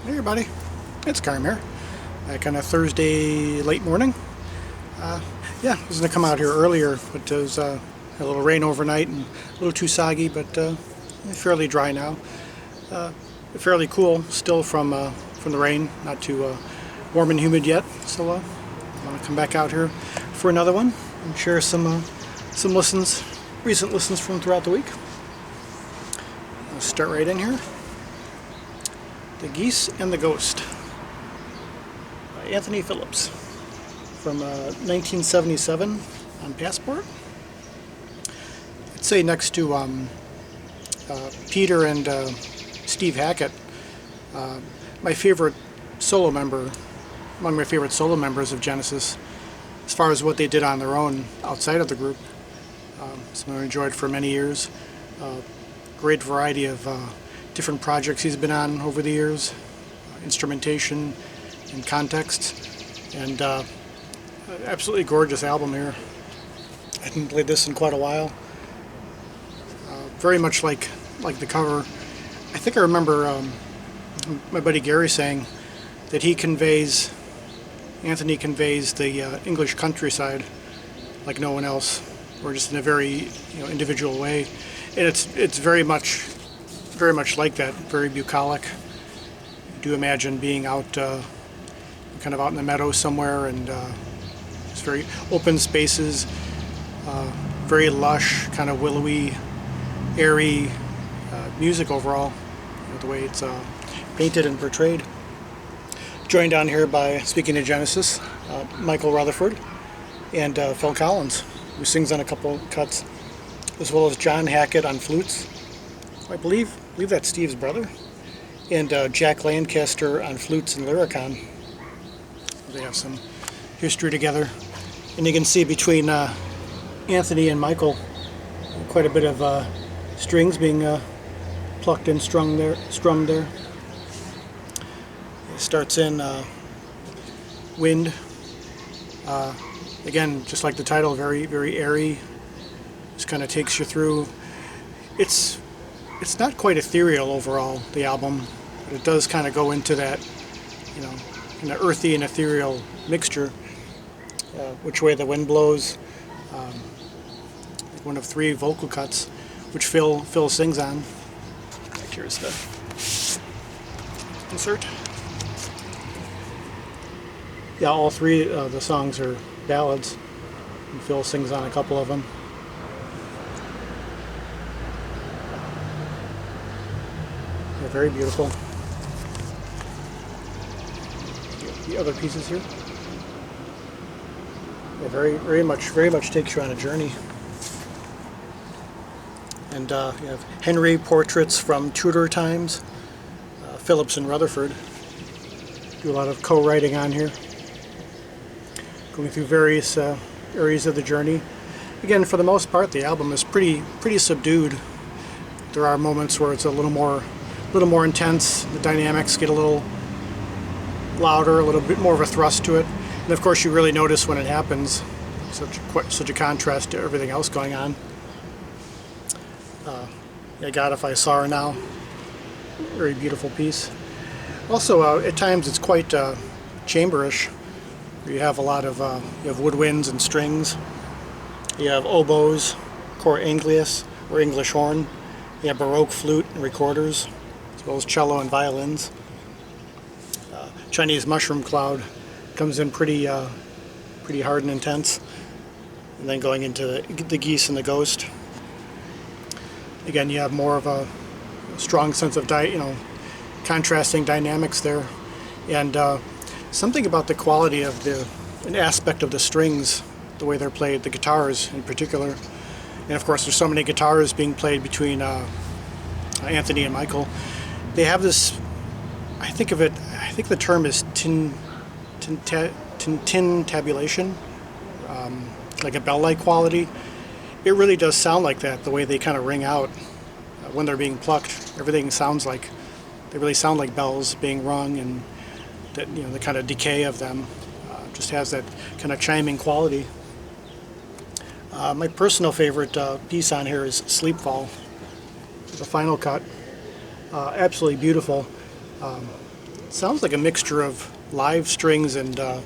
Hey everybody, it's Carm here. Back on a Thursday late morning. Yeah, I was going to come out here earlier, but it was a little rain overnight and a little too soggy, but fairly dry now. Fairly cool still from the rain, not too warm and humid yet. So I want to come back out here for another one and share some listens, recent listens from throughout the week. I'll start right in here. The Geese and the Ghost by Anthony Phillips from 1977 on Passport. I'd say next to Peter and Steve Hackett, my favorite solo member, among my favorite solo members of Genesis, as far as what they did on their own outside of the group. Something I enjoyed for many years. Great variety of different projects he's been on over the years, instrumentation and context, and absolutely gorgeous album here. I hadn't played this in quite a while. Very much like the cover. I think I remember my buddy Gary saying that Anthony conveys the English countryside like no one else, or just in a very individual way, and it's very much like that, very bucolic. I do imagine being out, kind of out in the meadow somewhere, and it's very open spaces, very lush, kind of willowy, airy music overall, the way it's painted and portrayed. Joined on here by, speaking of Genesis, Michael Rutherford and Phil Collins, who sings on a couple cuts, as well as John Hackett on flutes. I believe that's Steve's brother, and Jack Lancaster on flutes and lyricon. They have some history together, and you can see between Anthony and Michael quite a bit of strings being plucked and strummed there. It starts in wind. Again, just like the title, very, very airy. Just kind of takes you through. It's not quite ethereal overall, the album, but it does kind of go into that, kind of earthy and ethereal mixture. Which Way the Wind Blows, one of 3 vocal cuts, which Phil sings on. Here's the insert. Yeah, all 3 of the songs are ballads, and Phil sings on a couple of them. They're very beautiful. The other pieces here. Yeah, very much takes you on a journey. And you have Henry portraits from Tudor times. Phillips and Rutherford do a lot of co-writing on here, going through various areas of the journey. Again, for the most part, the album is pretty subdued. There are moments where it's a little more intense. The dynamics get a little louder, a little bit more of a thrust to it, and of course you really notice when it happens. Such a contrast to everything else going on. Yeah, God, If I Saw Her Now, very beautiful piece. Also, at times it's quite chamberish. You have a lot of you have woodwinds and strings. You have oboes, cor anglius or English horn. You have Baroque flute and recorders, as well as cello and violins. Chinese Mushroom Cloud comes in pretty hard and intense, and then going into the Geese and the Ghost. Again, you have more of a strong sense of contrasting dynamics there, and something about the quality of an aspect of the strings, the way they're played, the guitars in particular. And of course, there's so many guitars being played between Anthony and Michael. They have this, I think the term is tintabulation, like a bell-like quality. It really does sound like that, the way they kind of ring out when they're being plucked. Everything they really sound like bells being rung, and that, the kind of decay of them just has that kind of chiming quality. My personal favorite piece on here is Sleepfall, the final cut. Absolutely beautiful. Sounds like a mixture of live strings and well,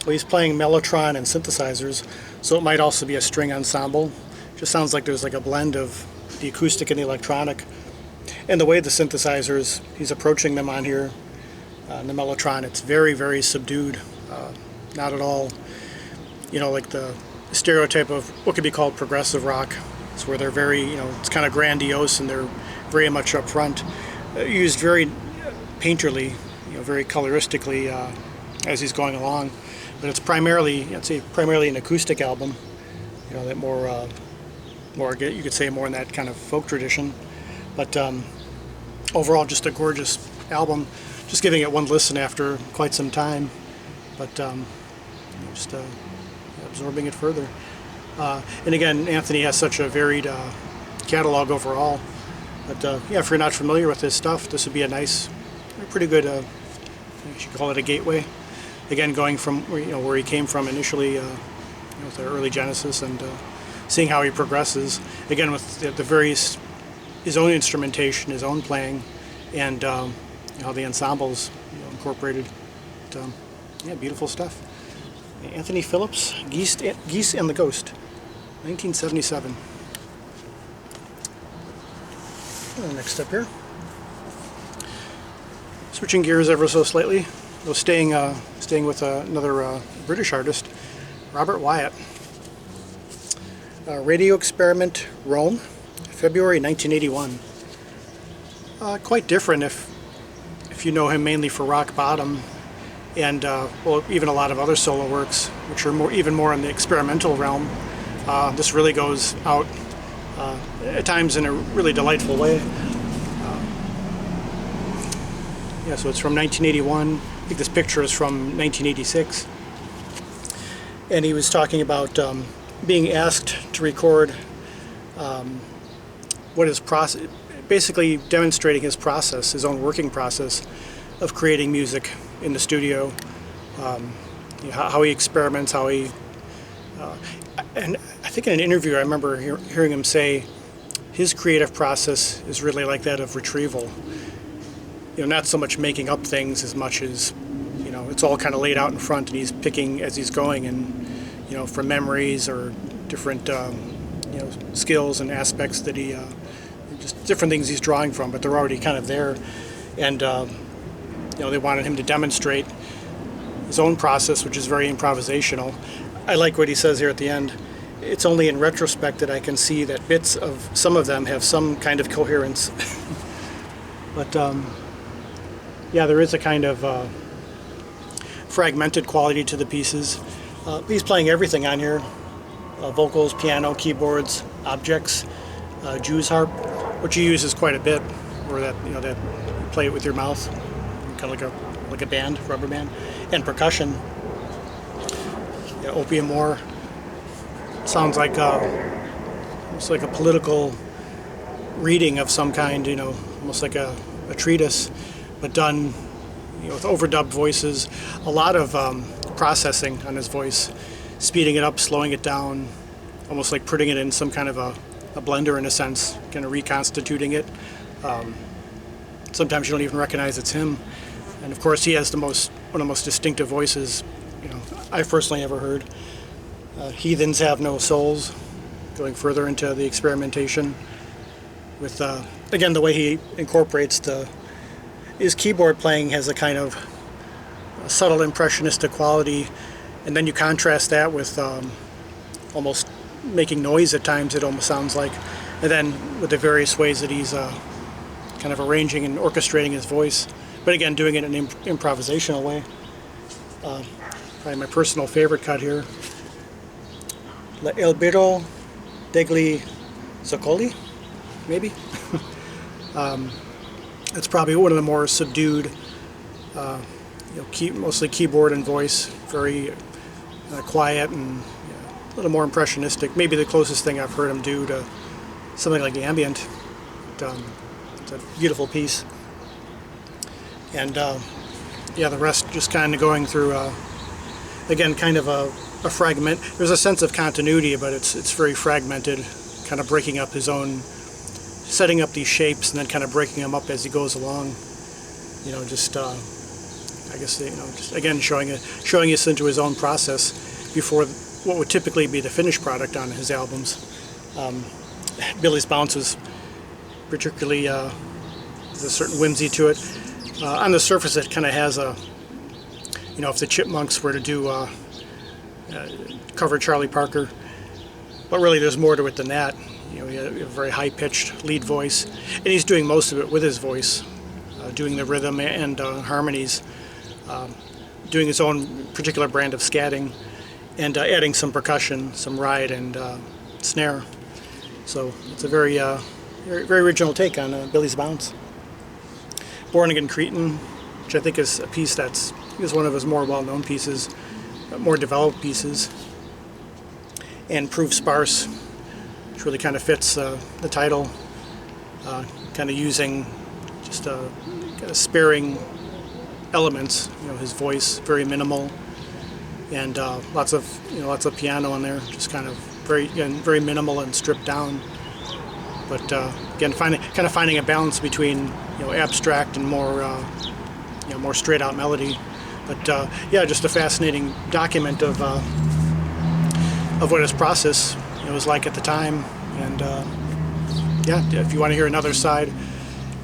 he's playing mellotron and synthesizers, so it might also be a string ensemble. Just sounds like there's like a blend of the acoustic and the electronic. And the way the synthesizers, he's approaching them on here, and the mellotron, it's very, very subdued. Not at all, like the stereotype of what could be called progressive rock. It's where they're very, it's kind of grandiose and they're very much up front. Used very painterly, very coloristically as he's going along. But it's primarily, I'd say, primarily an acoustic album. That more, you could say more in that kind of folk tradition. But overall, just a gorgeous album. Just giving it one listen after quite some time, but just absorbing it further. And again, Anthony has such a varied catalog overall. But yeah, if you're not familiar with his stuff, this would be a nice, pretty good, you should call it a gateway. Again, going from where he came from initially, with the early Genesis, and seeing how he progresses. Again, with the various, his own instrumentation, his own playing, and how the ensembles incorporated. But, yeah, beautiful stuff. Anthony Phillips, Geese and the Ghost, 1977. Next up here. Switching gears ever so slightly, though staying with another British artist, Robert Wyatt. Radio Experiment, Rome, February 1981. Quite different if you know him mainly for Rock Bottom, and well, even a lot of other solo works, which are even more in the experimental realm. This really goes out at times in a really delightful way. Yeah, so it's from 1981. I think this picture is from 1986. And he was talking about being asked to record what his process, basically demonstrating his process, his own working process of creating music in the studio, how he experiments, how he, and I think in an interview I remember hearing him say his creative process is really like that of retrieval. Not so much making up things as much as, it's all kind of laid out in front and he's picking as he's going, and, from memories or different, skills and aspects that he, just different things he's drawing from, but they're already kind of there. And, they wanted him to demonstrate his own process, which is very improvisational. I like what he says here at the end. It's only in retrospect that I can see that bits of some of them have some kind of coherence. But, yeah, there is a kind of fragmented quality to the pieces. He's playing everything on here. Vocals, piano, keyboards, objects, Jew's harp, which he uses quite a bit, or that, that you play it with your mouth, kind of like a band, rubber band, and percussion. Yeah, opium war. Sounds like almost like a political reading of some kind, almost like a treatise, but done, with overdubbed voices. A lot of processing on his voice, speeding it up, slowing it down, almost like putting it in some kind of a blender in a sense, kind of reconstituting it. Sometimes you don't even recognize it's him. And of course, he has one of the most distinctive voices, I've personally ever heard. Heathens Have No Souls, going further into the experimentation with, again, the way he incorporates his keyboard playing has a kind of subtle impressionistic quality, and then you contrast that with almost making noise at times, it almost sounds like, and then with the various ways that he's kind of arranging and orchestrating his voice, but again, doing it in an improvisational way. Probably my personal favorite cut here, El Birro degli Zoccoli, maybe. It's probably one of the more subdued, mostly keyboard and voice, very quiet and a little more impressionistic. Maybe the closest thing I've heard him do to something like ambient. It's a beautiful piece. And yeah, the rest just kind of going through, again, kind of a fragment. There's a sense of continuity, but it's very fragmented, kind of breaking up his own, setting up these shapes and then kind of breaking them up as he goes along. just I guess just again showing us into his own process before what would typically be the finished product on his albums. Billy's Bounce is particularly there's a certain whimsy to it. On the surface, it kind of has a, if the Chipmunks were to do cover Charlie Parker, but really there's more to it than that. He has a very high-pitched lead voice, and he's doing most of it with his voice, doing the rhythm and harmonies, doing his own particular brand of scatting, and adding some percussion, some ride and snare. So it's a very, very original take on Billy's Bounce. Born Again Cretin, which I think is a piece is one of his more well-known pieces, more developed pieces, and Proof Sparse, which really kind of fits the title, kind of using just kind of sparing elements. His voice very minimal, and lots of piano in there, just kind of very minimal and stripped down. But again, finding a balance between abstract and more more straight out melody. But yeah, just a fascinating document of what his process was like at the time. And yeah, if you want to hear another side,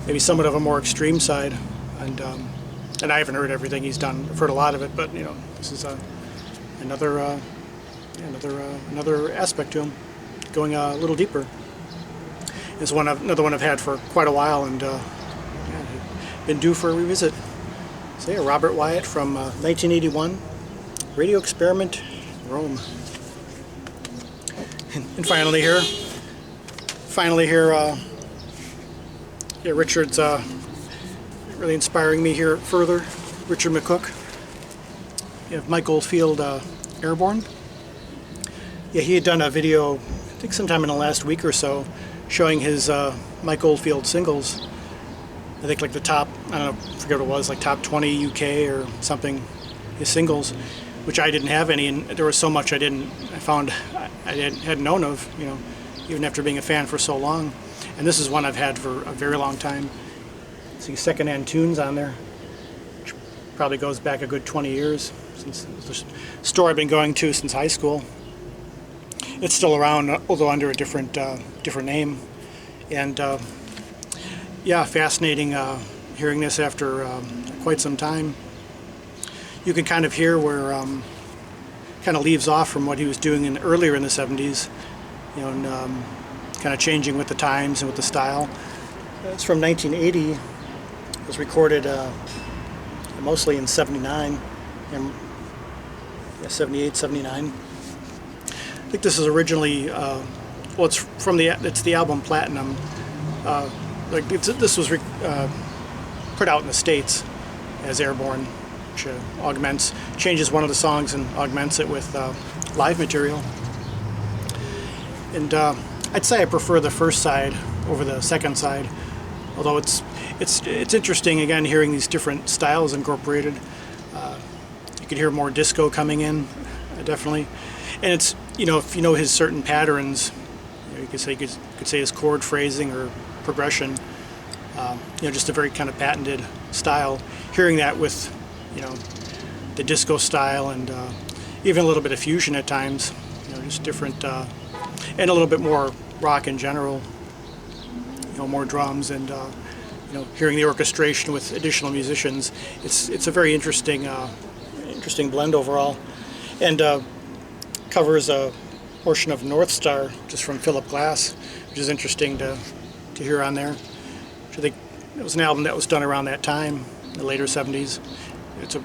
maybe somewhat of a more extreme side, and I haven't heard everything he's done. I've heard a lot of it, but this is another aspect to him, going a little deeper. It's another one I've had for quite a while, and yeah, been due for a revisit. So yeah, Robert Wyatt from 1981, Radio Experiment, Rome. And finally here, yeah, Richard's really inspiring me here further. Richard McCook. You have Mike Oldfield, Airborne. Yeah, he had done a video, I think sometime in the last week or so, showing his Mike Oldfield singles. I think like the top, I don't know, I forget what it was, like top 20 UK or something, his singles, which I didn't have any, and there was so much I hadn't known of, even after being a fan for so long. And this is one I've had for a very long time. See secondhand tunes on there, which probably goes back a good 20 years, since it was the store I've been going to since high school. It's still around, although under a different name. And yeah, fascinating hearing this after quite some time. You can kind of hear where kind of leaves off from what he was doing earlier in the 70s, and kind of changing with the times and with the style. It's from 1980. It was recorded mostly in 79, and yeah, 78, 79. I think this is originally, well, it's the album Platinum. This was put out in the States as Airborne, which changes one of the songs and augments it with live material. And I'd say I prefer the first side over the second side, although it's interesting again hearing these different styles incorporated. You could hear more disco coming in, definitely, and it's if you know his certain patterns, you could say his chord phrasing or progression, just a very kind of patented style. Hearing that with the disco style and even a little bit of fusion at times, just different, and a little bit more rock in general, more drums and hearing the orchestration with additional musicians. It's a very interesting blend overall, and covers a portion of North Star just from Philip Glass, which is interesting to hear on there. Which I think it was an album that was done around that time, in the later 70s. It's a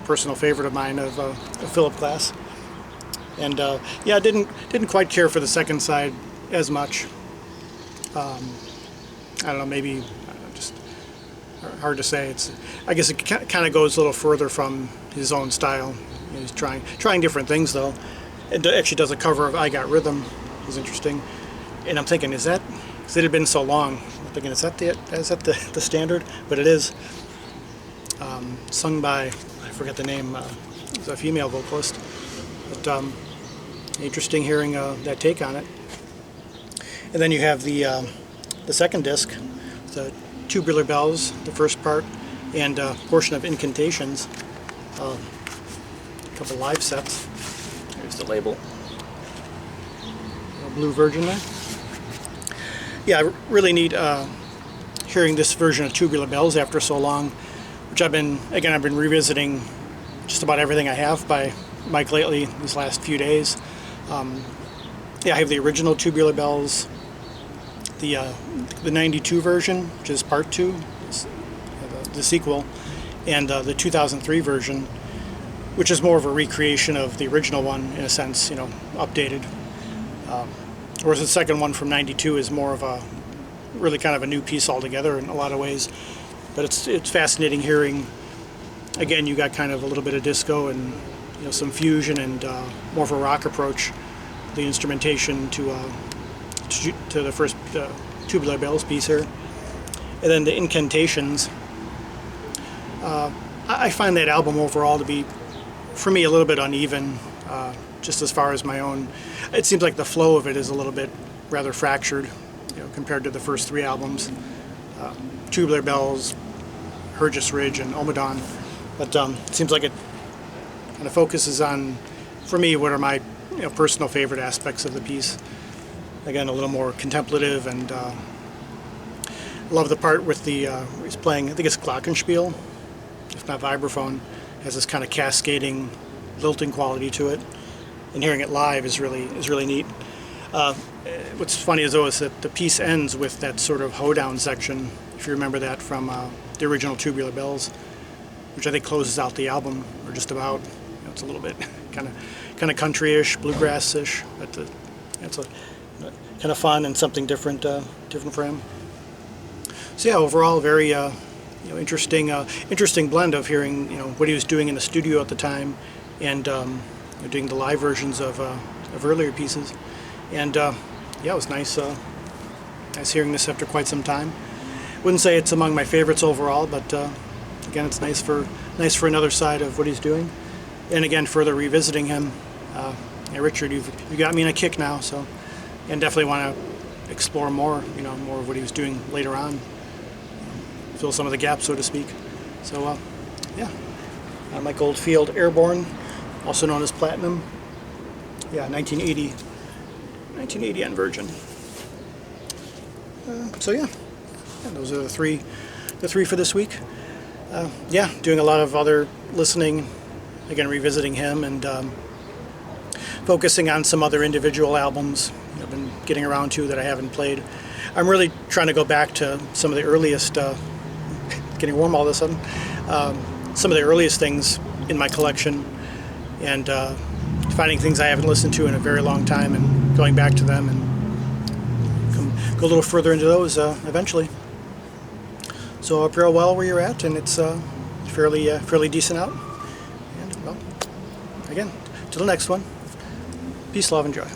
personal favorite of mine of Philip Glass. And yeah, I didn't quite care for the second side as much. I don't know, maybe just hard to say. I guess it kind of goes a little further from his own style. He's trying different things though. It actually does a cover of "I Got Rhythm," which is interesting. And I'm thinking, because it had been so long, I'm thinking, is that the standard? But it is. Sung by, I forget the name. It's a female vocalist. But interesting hearing that take on it. And then you have the second disc, the Tubular Bells, the first part, and a portion of Incantations. A couple live sets. Here's the label. A blue Virgin there. Yeah, really neat hearing this version of Tubular Bells after so long, which I've been revisiting just about everything I have by Mike Lately these last few days. Yeah, I have the original Tubular Bells, the 92 version, which is part 2, the sequel, and the 2003 version, which is more of a recreation of the original one in a sense, you know, updated. Whereas the second one from 92 is more of a really kind of a new piece altogether in a lot of ways. But it's fascinating hearing. Again, you got kind of a little bit of disco and, you know, some fusion and more of a rock approach. The instrumentation to the first Tubular Bells piece here, and then the Incantations. I find that album overall to be, for me, a little bit uneven, just as far as my own. It seems like the flow of it is a little bit rather fractured, you know, compared to the first 3 albums, Tubular Bells, Hergest Ridge, and Omadon. But it seems like it kind of focuses on, for me, what are my, you know, personal favorite aspects of the piece. Again, a little more contemplative, and love the part with the he's playing, I think it's glockenspiel, if not vibraphone, has this kind of cascading, lilting quality to it, and hearing it live is really neat. What's funny is though is that the piece ends with that sort of hoedown section, if you remember that from the original Tubular Bells, which I think closes out the album, or just about. You know, it's a little bit kind of country-ish, bluegrass-ish, but it's a kind of fun and something different for him. So yeah, overall, very you know, interesting blend of hearing, you know, what he was doing in the studio at the time, and you know, doing the live versions of earlier pieces. And yeah, it was nice hearing this after quite some time. Wouldn't say it's among my favorites overall, but again, it's nice for another side of what he's doing. And again, further revisiting him. Yeah, Richard, you got me in a kick now, so, and definitely want to explore more, you know, more of what he was doing later on, fill some of the gaps, so to speak. So yeah, Mike Oldfield Airborne, also known as Platinum. Yeah, 1980 on Virgin. So yeah, those are the three for this week. Yeah, doing a lot of other listening, again revisiting him, and focusing on some other individual albums I've been getting around to that I haven't played. I'm really trying to go back to some of the earliest, getting warm all of a sudden, some of the earliest things in my collection, and finding things I haven't listened to in a very long time and going back to them and go a little further into those eventually. So I hope you're all well where you're at, and it's fairly decent out. And well, again, till the next one, peace, love, and joy.